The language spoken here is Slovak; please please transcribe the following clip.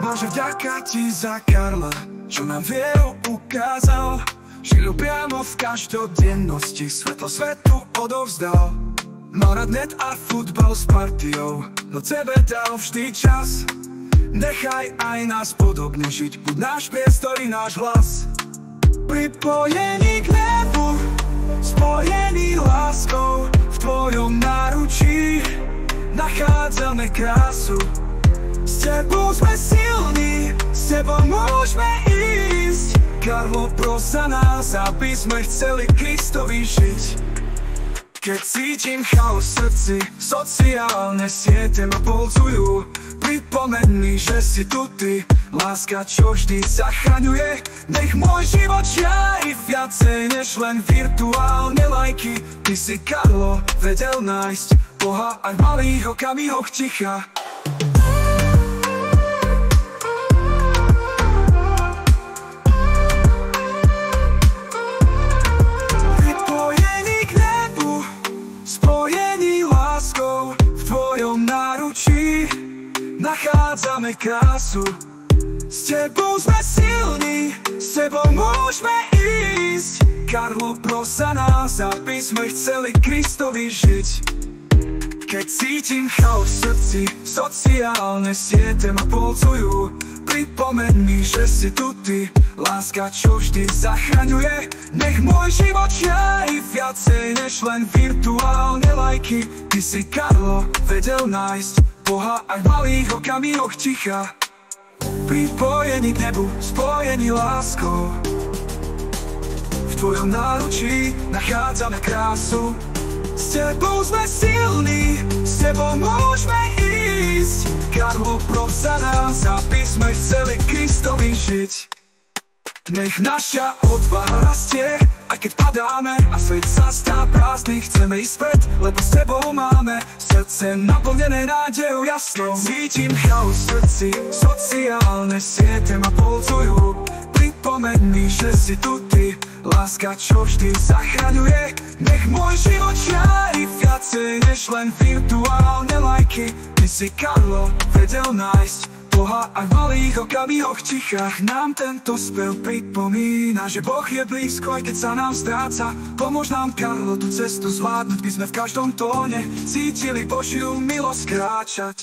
Bože, vďaka ti za Karla, čo nám vieru ukázal, žil priamo v každodennosti, svetlo svetu odovzdal. Mal rád net a futbal s partiou, no tebe dal vždy čas. Nechaj aj nás podobne žiť, buď náš priestor i náš hlas. Pripojení k nebu, spojení láskou, v tvojom náručí nachádzame krásu. S tebou sme silní, s tebou môžeme ísť. Karlo, pros za nás, aby sme chceli Kristovi žiť. Keď cítim chaos v srdci, sociálne siete ma polcujú. Pripomeň mi, že si tu ty, láska, čo vždy zachraňuje. Nech môj život žiari viacej než len virtuálne lajky. Ty si, Karlo, vedel nájsť Boha aj v malých okamihoch ticha. Pripojení k nebu, spojení láskou, v tvojom náručí nachádzame krásu. S tebou sme silní, s tebou môžeme ísť. Karlo, pros za nás, aby sme chceli Kristovi žiť. Keď cítim chaos v srdci, sociálne siete ma polcujú. Pripomeň mi, že si tu ty, láska, čo vždy zachraňuje. Nech môj život žiari viacej než len virtuálne lajky. Ty si, Karlo, vedel nájsť Boha aj v malých okamihoch ticha. Pripojení k nebu, spojení láskou, v tvojom náručí nachádzame krásu. S tebou sme silní, s tebou môžeme ísť. Karlo, pros za nás, aby sme chceli Kristovi žiť. Nech naša odvaha rastie, aj keď padáme a svet sa stá prázdny. Chceme ísť späť, lebo s tebou máme srdce naplnené nádejou jasnou. Cítim chaos v srdci, sociálne siete ma polcujú. Pripomeň mi, že si tu ty, láska, čo vždy zachraňuje. Nech môj život žiari viacej než len virtuálne lajky. Ty si, Karlo, vedel nájsť Boha aj v malých okamihoch ticha. Nám tento spev pripomína, že Boh je blízko, aj keď sa nám stráca. Pomôž nám, Karlo, tú cestu zvládnuť, by sme v každom tóne cítili Božiu milosť kráčať.